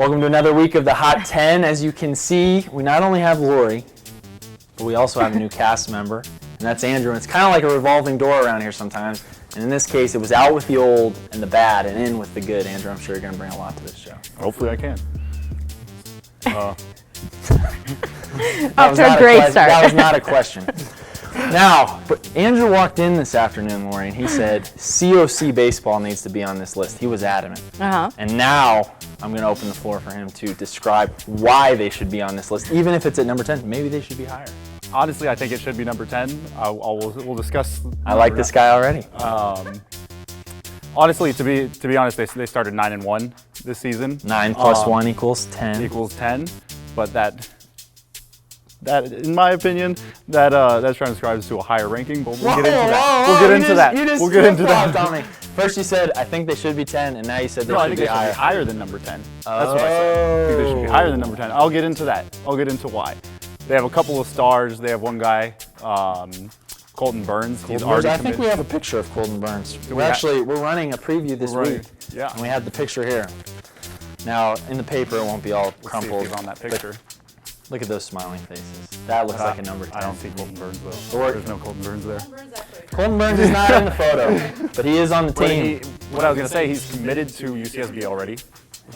Welcome to another week of the Hot 10. As you can see, we not only have Lori, but we also have a new cast member, and that's Andrew. And it's kind of like a revolving door around here sometimes. And in this case, it was out with the old and the bad and in with the good. Andrew, I'm sure you're going to bring a lot to this show. Hopefully I can. Off to a great start. That was not a question. Now, Andrew walked in this afternoon, Lori, and he said COC baseball needs to be on this list. He was adamant. And now I'm going to open the floor for him to describe why they should be on this list, even if it's at number 10. Maybe they should be higher. Honestly, I think it should be number 10. We'll discuss. I like this guy already. Honestly, to be honest, they started 9-1 this season. 9 plus 1 equals 10. Equals 10, but that in my opinion, that's trying to describe us to a higher ranking. But we'll get into that. We'll get into that. We'll get into that. On me. First you said I think they should be 10, and now you said they should be higher. Higher than number 10. That's what I said. I think they should be higher than number 10. I'll get into that. I'll get into why. They have a couple of stars. They have one guy, Colton Burns. He's already I think we have a picture of Colton Burns. We're running a preview this week. Yeah. And we have the picture here. Now in the paper it won't be all crumpled. See if he's on that picture. Look at those smiling faces. That looks like a number 10. I don't see Colton Burns though. There's no Colton Burns there. Colton Burns is not in the photo, but he is on the team. What I was going to say, he's committed to UCSB already.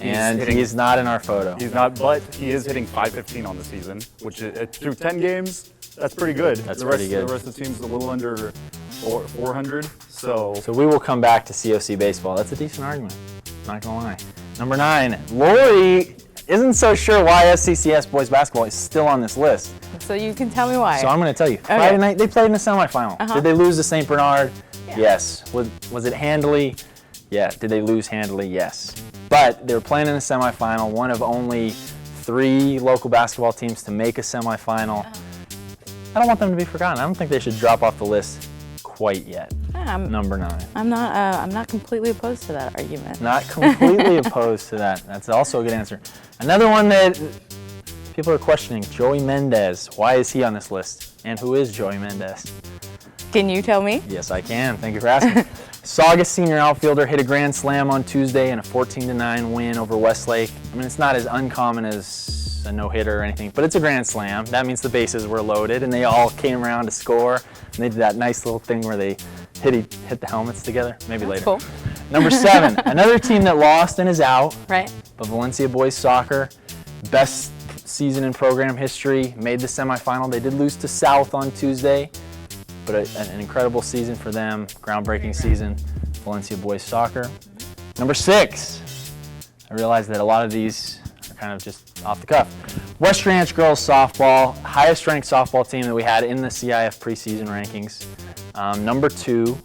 And he's not in our photo. He's not, but he is hitting .515 on the season, which through 10 games, that's pretty good. That's pretty good. The rest of the team's a little under 400. So we will come back to COC baseball. That's a decent argument. Not gonna lie. Number 9, Lori isn't so sure why SCCS boys basketball is still on this list. So you can tell me why. So I'm going to tell you. Okay. Friday night, they played in the semifinal. Did they lose to St. Bernard? Yeah. Yes. Was it handily? Yeah. Did they lose handily? Yes. But they were playing in the semifinal, one of only 3 local basketball teams to make a semifinal. I don't want them to be forgotten. I don't think they should drop off the list quite yet. Number 9. I'm not completely opposed to that argument. Not completely opposed to that. That's also a good answer. Another one that people are questioning, Joey Mendez. Why is he on this list? And who is Joey Mendez? Can you tell me? Yes, I can. Thank you for asking. Saugus senior outfielder hit a grand slam on Tuesday in a 14-9 win over Westlake. I mean, it's not as uncommon as a no-hitter or anything, but it's a grand slam. That means the bases were loaded, and they all came around to score. And they did that nice little thing where they hit the helmets together. Maybe later. Cool. Number 7, another team that lost and is out. Right. But Valencia boys soccer, best season in program history, made the semifinal. They did lose to South on Tuesday, but an incredible season for them, groundbreaking season, Valencia boys soccer. Number 6, I realize that a lot of these are kind of just off the cuff. West Ranch girls softball, highest ranked softball team that we had in the CIF preseason rankings. Number 2,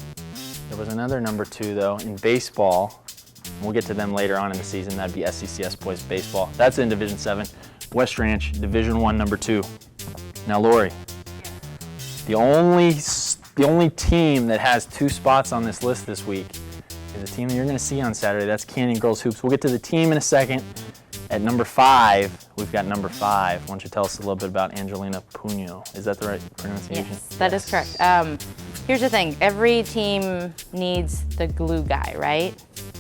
there was another number 2 though, in baseball. We'll get to them later on in the season. That'd be SCCS boys baseball. That's in Division 7. West Ranch, Division 1, number 2. Now, Lori, the only team that has 2 spots on this list this week is a team that you're going to see on Saturday. That's Canyon Girls Hoops. We'll get to the team in a second. At number 5, we've got number 5. Why don't you tell us a little bit about Angelina Puno? Is that the right pronunciation? Yes, that is correct. Here's the thing. Every team needs the glue guy, right?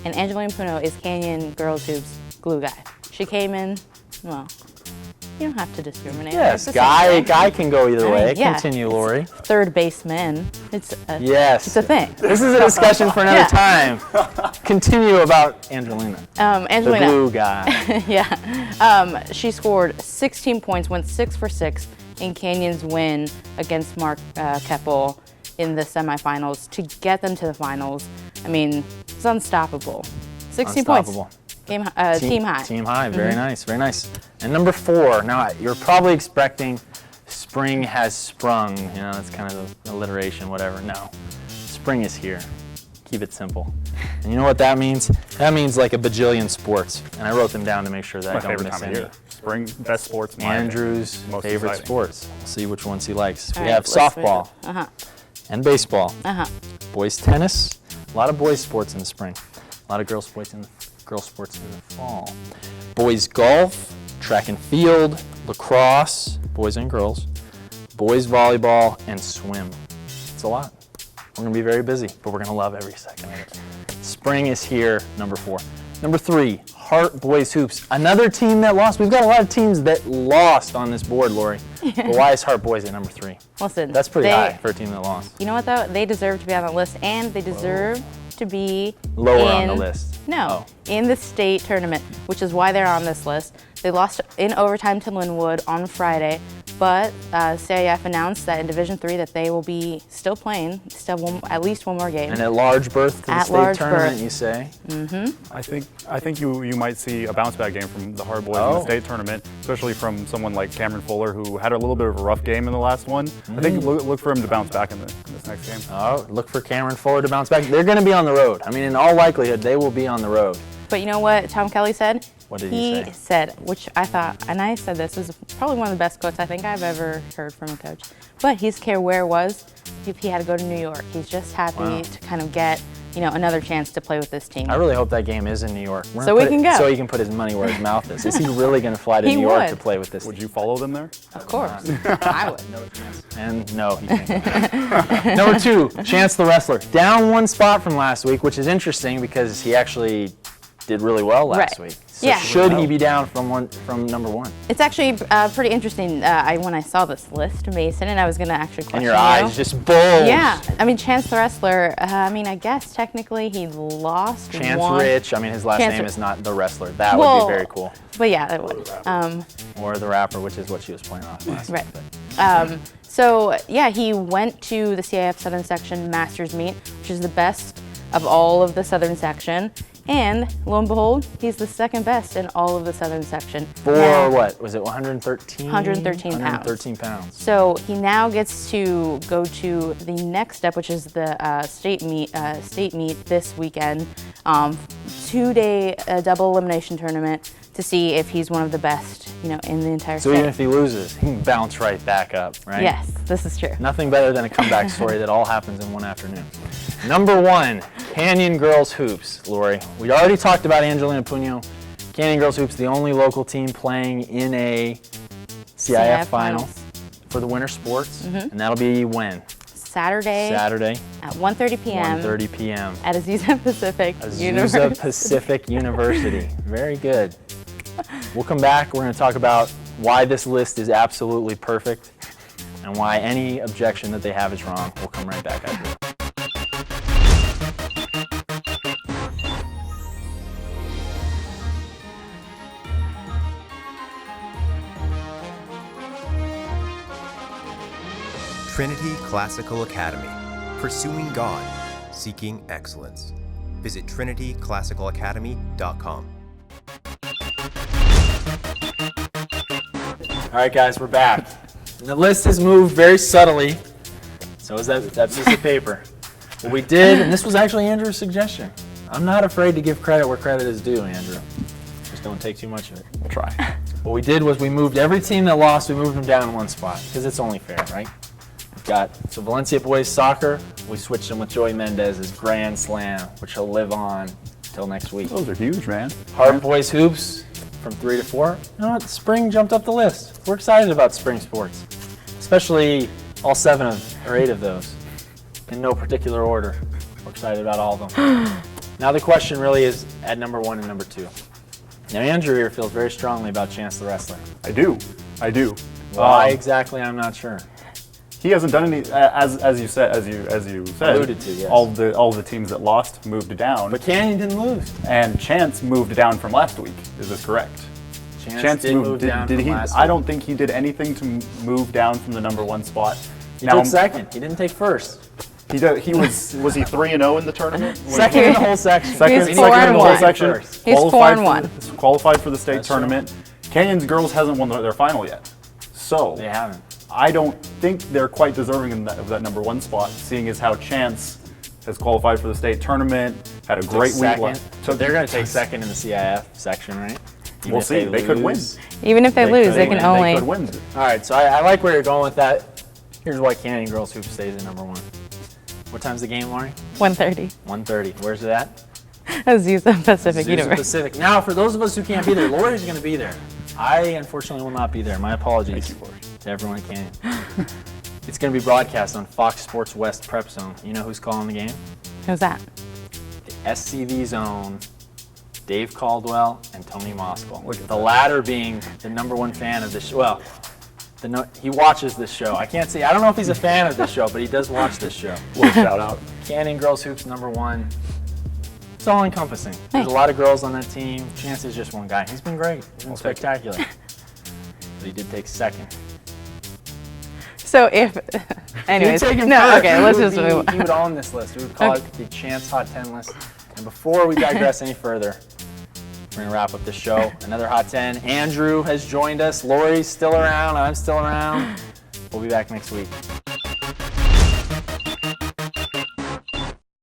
And Angelina Puno is Canyon Girls Hoops glue guy. She came in, well, you don't have to discriminate. Yes, guy can go either way. Yeah. Continue, Lori. Third baseman. It's a thing. This is a discussion for another time. Continue about Angelina. Angelina. The glue guy. Yeah. She scored 16 points, went 6 for 6 in Canyon's win against Mark Keppel in the semifinals to get them to the finals. I mean, it's unstoppable. 16 points. Team high. Team high. Very nice. Very nice. And number 4. Now, you're probably expecting spring has sprung. You know, that's kind of the alliteration, whatever. No. Spring is here. Keep it simple. And you know what that means? That means like a bajillion sports. And I wrote them down to make sure that I don't miss any. Spring, best sports. Andrew's favorite sports. We'll see which ones he likes. We right, have softball and baseball. Boys tennis. A lot of boys sports in the spring. A lot of girls sports in the fall. Boys golf, track and field, lacrosse, boys and girls, boys volleyball, and swim. It's a lot. We're going to be very busy, but we're going to love every second of it. Spring is here, number 4. Number 3, Hart Boys Hoops. Another team that lost. We've got a lot of teams that lost on this board, Lori. But why is Hart Boys at number 3? Listen, That's pretty high for a team that lost. You know what though? They deserve to be on the list, and they deserve to be Lower on the list. No, in the state tournament, which is why they're on this list. They lost in overtime to Linwood on Friday, but CIF announced that in Division III that they will be still playing, at least one more game. And at large berth to the state tournament, you say? Mm-hmm. I think you might see a bounce back game from the Hart Boys in the state tournament, especially from someone like Cameron Fuller, who had a little bit of a rough game in the last one. I think look for him to bounce back in this next game. Oh, look for Cameron Fuller to bounce back. They're going to be on the road. I mean, in all likelihood, they will be on the road. But you know what Tom Kelly said? What did he say? He said, which I thought, and I said this was probably one of the best quotes I think I've ever heard from a coach. But he's care where it was if he had to go to New York. He's just happy to kind of get, another chance to play with this team. I really hope that game is in New York. So we can go. So he can put his money where his mouth is. Is he really going to fly to New York to play with this team? team? Would you follow them there? Of course. I would. No chance. And no, he can't. Number 2, Chance the Wrestler. Down 1 spot from last week, which is interesting because he actually did really well last week. So should he be down from number 1? It's actually pretty interesting. When I saw this list, Mason, and I was going to actually question and your eyes just bulged. Yeah, I mean, Chance the Wrestler, I guess technically he lost Chance one. Rich, I mean, his last name is not the Wrestler. That would be very cool. But yeah, it would. Or the Rapper, which is what she was playing off last week. Right. So, yeah, he went to the CIF Southern Section Masters meet, which is the best of all of the Southern Section. And lo and behold, he's the second best in all of the Southern Section. For what? Was it 113? 113 pounds. 113 pounds. So he now gets to go to the next step, which is the state meet this weekend. 2-day double elimination tournament to see if he's one of the best, in the entire state. So even if he loses, he can bounce right back up, right? Yes, this is true. Nothing better than a comeback story that all happens in one afternoon. Number 1, Canyon Girls Hoops, Lori. We already talked about Angelina Puno. Canyon Girls Hoops, the only local team playing in a CIF finals for the winter sports, and that'll be when? Saturday at 1:30 p.m. 1:30 p.m. at Azusa Pacific University. Azusa Pacific University. Very good. We'll come back. We're going to talk about why this list is absolutely perfect and why any objection that they have is wrong. We'll come right back after that. Trinity Classical Academy, pursuing God, seeking excellence. Visit trinityclassicalacademy.com. All right, guys, we're back. And the list has moved very subtly. So is that piece of paper. What we did, and this was actually Andrew's suggestion. I'm not afraid to give credit where credit is due, Andrew. Just don't take too much of it. We'll try. What we did was we moved every team that lost, we moved them down 1 spot, because it's only fair, right? So Valencia Boys Soccer, we switched him with Joey Mendez's Grand Slam, which he'll live on until next week. Those are huge, man. Hart Boys Hoops from 3 to 4. You know what? Spring jumped up the list. We're excited about spring sports, especially all 8 of those in no particular order. We're excited about all of them. Now the question really is at number 1 and number 2. Now Andrew here feels very strongly about Chance the Wrestler. I do. Why exactly? I'm not sure. He hasn't done any, as you said, alluded to, yes. All the teams that lost moved down. But Canyon didn't lose. And Chance moved down from last week. Is this correct? Chance did move down from last week. I don't think he did anything to move down from the number 1 spot. He took second. He didn't take first. He was he 3-0 in the tournament? Second in the whole section. Second in the whole section. He's 4-1. Qualified for the state tournament. Canyon's girls hasn't won their final yet. So they haven't. I don't think they're quite deserving of that number 1 spot, seeing as how Chance has qualified for the state tournament, had a great week. So they're going to take second in the CIF section, right? We'll see. They could win. Even if they lose, they can only. They could win. All right, so I like where you're going with that. Here's why Canyon Girls Hoops stays at number 1. What time's the game, Lori? 1:30. 1:30. Where's it at? Azusa Pacific University. Pacific. Now, for those of us who can't be there, Lori's going to be there. I unfortunately will not be there. My apologies to everyone at Canyon. It's going to be broadcast on Fox Sports West Prep Zone. You know who's calling the game? Who's that? The SCV Zone Dave Caldwell and Tony Moskal. The latter being the #1 fan of this show. Well, he watches this show. I can't say, I don't know if he's a fan of this show, but he does watch this show. Little shout out. Canyon Girls Hoops #1. It's all encompassing. There's a lot of girls on that team. Chance is just one guy. He's been great. He's been spectacular. But he did take second. So if, anyways, He'd take him no, first. okay, let's He would just move on. He would own this list. We would call it the Chance Hot 10 list. And before we digress any further, we're going to wrap up the show. Another Hot 10. Andrew has joined us. Lori's still around. I'm still around. We'll be back next week.